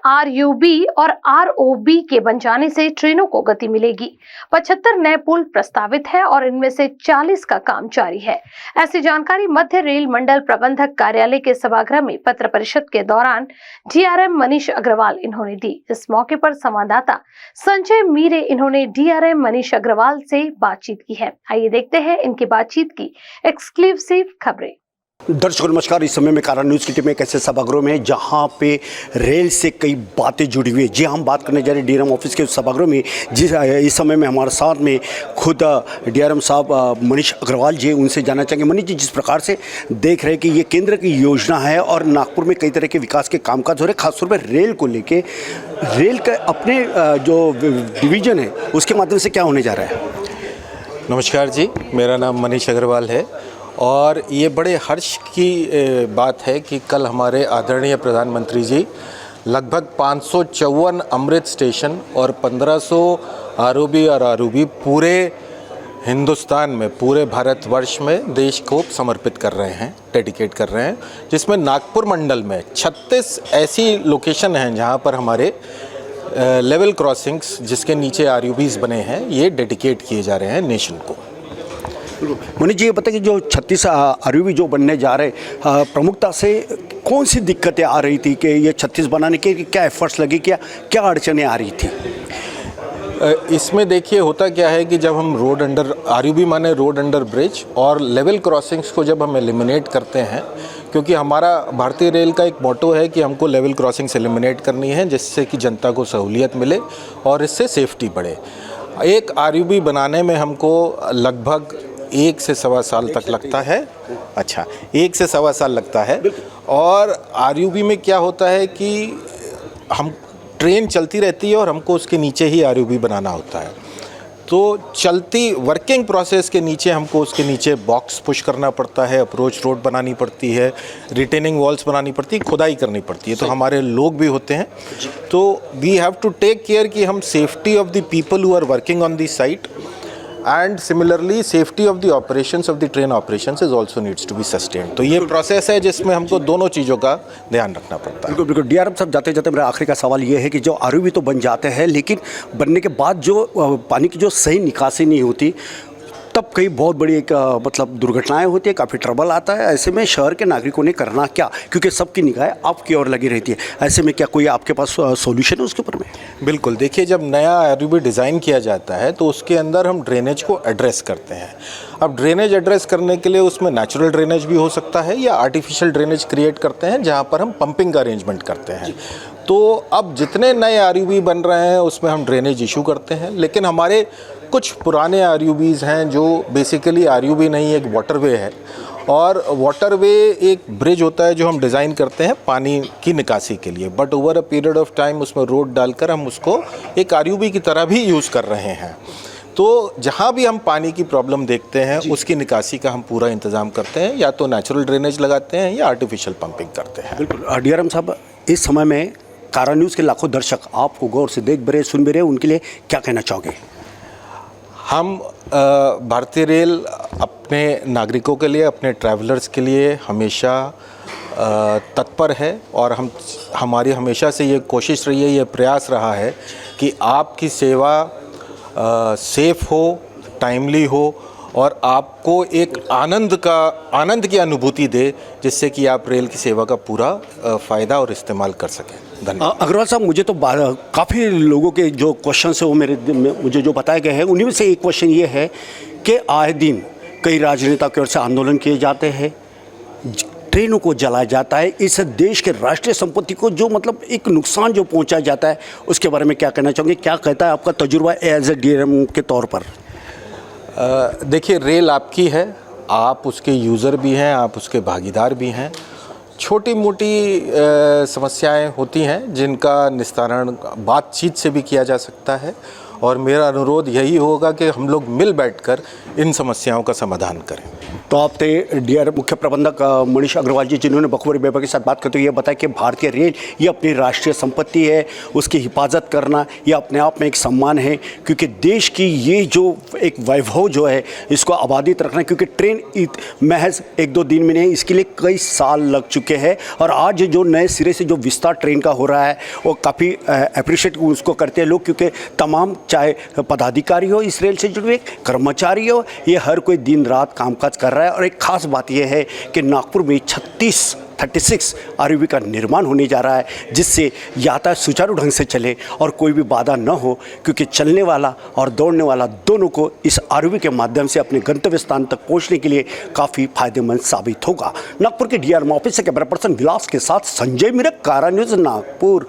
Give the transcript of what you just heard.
RUB और ROB के बन जाने से ट्रेनों को गति मिलेगी। 75 नए पुल प्रस्तावित है और इनमें से 40 का काम जारी है। ऐसी जानकारी मध्य रेल मंडल प्रबंधक कार्यालय के सभागृह में पत्र परिषद के दौरान डीआरएम मनीष अग्रवाल इन्होंने दी। इस मौके पर संवाददाता संजय मीरे इन्होंने डीआरएम मनीष अग्रवाल से बातचीत की है। आइए देखते हैं इनकी बातचीत की एक्सक्लूसिव खबरें। दर्शकों नमस्कार। इस समय में कारा न्यूज़ की टीम एक ऐसे सभागृह में जहां पे रेल से कई बातें जुड़ी हुई है। जी हम बात करने जा रहे हैं डीआरएम ऑफिस के सभागृह में। इस समय में हमारे साथ में खुद डीआरएम साहब मनीष अग्रवाल जी, उनसे जानना चाहेंगे। मनीष जी, जिस प्रकार से देख रहे हैं कि ये केंद्र की योजना है और नागपुर में कई तरह के विकास के कामकाज हो रहे हैं, खासतौर पर रेल को लेके, रेल का अपने जो डिवीजन है उसके माध्यम से क्या होने जा रहा है? नमस्कार जी, मेरा नाम मनीष अग्रवाल है और ये बड़े हर्ष की बात है कि कल हमारे आदरणीय प्रधानमंत्री जी लगभग 554 अमृत स्टेशन और 1500 आरओबी और आरओबी पूरे हिंदुस्तान में, पूरे भारतवर्ष में देश को समर्पित कर रहे हैं, डेडिकेट कर रहे हैं, जिसमें नागपुर मंडल में 36 ऐसी लोकेशन हैं जहां पर हमारे लेवल क्रॉसिंग्स जिसके नीचे आरयूबीज बने हैं, ये डेडिकेट किए जा रहे हैं नेशन को। मनीष जी, ये बताइए कि जो 36 आरयूबी जो बनने जा रहे, प्रमुखता से कौन सी दिक्कतें आ रही थी कि ये 36 बनाने के क्या एफर्ट्स लगे, क्या अड़चनें आ रही थी? इसमें देखिए होता क्या है कि जब हम रोड अंडर, आरयूबी माने रोड अंडर ब्रिज, और लेवल क्रॉसिंग्स को जब हम एलिमिनेट करते हैं, क्योंकि हमारा भारतीय रेल का एक मोटो है कि हमको लेवल क्रॉसिंग्स एलिमिनेट करनी है जिससे कि जनता को सहूलियत मिले और इससे सेफ्टी बढ़े। एक आरयूबी बनाने में हमको लगभग 1 से सवा साल तक लगता है। अच्छा, 1 से सवा साल लगता है। और आरयूबी में क्या होता है कि हम ट्रेन चलती रहती है और हमको उसके नीचे ही आरयूबी बनाना होता है, तो चलती वर्किंग प्रोसेस के नीचे हमको उसके नीचे बॉक्स पुश करना पड़ता है, अप्रोच रोड बनानी पड़ती है, रिटेनिंग वॉल्स बनानी पड़ती है, खुदाई करनी पड़ती है। तो हमारे लोग भी होते हैं, तो we have to take care कि हम safety of the people who are working on the site and similarly safety of the operations of the train operations is also needs to be sustained. तो ये process है जिसमें हमको दोनों चीज़ों का ध्यान रखना पड़ता है। बिल्कुल। डीआरएम साहब, जाते जाते मेरा आखिरी का सवाल ये है कि जो आरयूबी तो बन जाते हैं, लेकिन बनने के बाद जो पानी की जो सही निकासी नहीं होती, तब कई बहुत बड़ी एक मतलब दुर्घटनाएं होती है, काफ़ी ट्रबल आता है। ऐसे में शहर के नागरिकों ने करना क्या, क्योंकि सबकी निगाहें आपकी ओर लगी रहती है। ऐसे में क्या कोई आपके पास सॉल्यूशन है उसके ऊपर में? बिल्कुल। देखिए, जब नया आरयूबी डिज़ाइन किया जाता है तो उसके अंदर हम ड्रेनेज को एड्रेस करते हैं। अब ड्रेनेज एड्रेस करने के लिए उसमें नेचुरल ड्रेनेज भी हो सकता है या आर्टिफिशियल ड्रेनेज क्रिएट करते हैं जहाँ पर हम पंपिंग का अरेंजमेंट करते हैं। तो अब जितने नए आरयूबी बन रहे हैं उसमें हम ड्रेनेज इशू करते हैं, लेकिन हमारे कुछ पुराने आरयूबीज़ हैं जो बेसिकली आरयूबी नहीं, एक वाटरवे है, और वाटरवे एक ब्रिज होता है जो हम डिज़ाइन करते हैं पानी की निकासी के लिए, but over a period of time उसमें रोड डालकर हम उसको एक आरयूबी की तरह भी यूज़ कर रहे हैं। तो जहाँ भी हम पानी की प्रॉब्लम देखते हैं उसकी निकासी का हम पूरा इंतज़ाम करते हैं, या तो नेचुरल ड्रेनेज लगाते हैं या आर्टिफिशियल पंपिंग करते हैं। बिल्कुल। डीआरएम साहब, इस समय में कारा न्यूज़ के लाखों दर्शक आपको गौर से देख भी रहे, सुन भी रहे, उनके लिए क्या कहना चाहोगे? हम भारतीय रेल अपने नागरिकों के लिए, अपने ट्रैवलर्स के लिए हमेशा तत्पर है, और हमारी हमेशा से ये कोशिश रही है, ये प्रयास रहा है कि आपकी सेवा सेफ हो, टाइमली हो और आपको एक आनंद की अनुभूति दे, जिससे कि आप रेल की सेवा का पूरा फ़ायदा और इस्तेमाल कर सकें। धन्यवाद। अग्रवाल साहब, मुझे तो काफ़ी लोगों के जो क्वेश्चन है वो मुझे जो बताए गए हैं, उन्हीं में से एक क्वेश्चन ये है कि आए दिन कई राजनेता की ओर से आंदोलन किए जाते हैं, ट्रेनों को जलाया जाता है, इस देश के राष्ट्रीय संपत्ति को जो मतलब एक नुकसान जो पहुंचाया जाता है, उसके बारे में क्या कहना चाहोगे? क्या कहता है आपका तजुर्बा एज ए डीआरएम के तौर पर? देखिए, रेल आपकी है, आप उसके यूज़र भी हैं, आप उसके भागीदार भी हैं। छोटी मोटी समस्याएं होती हैं जिनका निस्तारण बातचीत से भी किया जा सकता है, और मेरा अनुरोध यही होगा कि हम लोग मिल बैठकर इन समस्याओं का समाधान करें। तो आपने डीआर मुख्य प्रबंधक मनीष अग्रवाल जी जिन्होंने बखूबी बेबा के साथ बात करते हुए ये बताया कि भारतीय रेल ये अपनी राष्ट्रीय संपत्ति है, उसकी हिफाजत करना ये अपने आप में एक सम्मान है, क्योंकि देश की ये जो एक वैभव जो है इसको आबादित रखना, क्योंकि ट्रेन महज 1-2 दिन में नहीं, इसके लिए कई साल लग चुके हैं। और आज जो नए सिरे से जो विस्तार ट्रेन का हो रहा है वो काफ़ी अप्रिशिएट उसको करते हैं लोग, क्योंकि तमाम चाहे पदाधिकारी हो इस रेल से जुड़े हुए, कर्मचारी हो, ये हर कोई दिन रात कामकाज कर रहा है। और एक ख़ास बात यह है कि नागपुर में 36 आरयूबी का निर्माण होने जा रहा है, जिससे यातायात सुचारू ढंग से चले और कोई भी बाधा न हो, क्योंकि चलने वाला और दौड़ने वाला दोनों को इस आरयूबी के माध्यम से अपने गंतव्य स्थान तक पहुंचने के लिए काफ़ी फायदेमंद साबित होगा। नागपुर के डीआरएम ऑफिस से कैमरा पर्सन विलास के साथ संजय मिरक, कारा न्यूज़, नागपुर।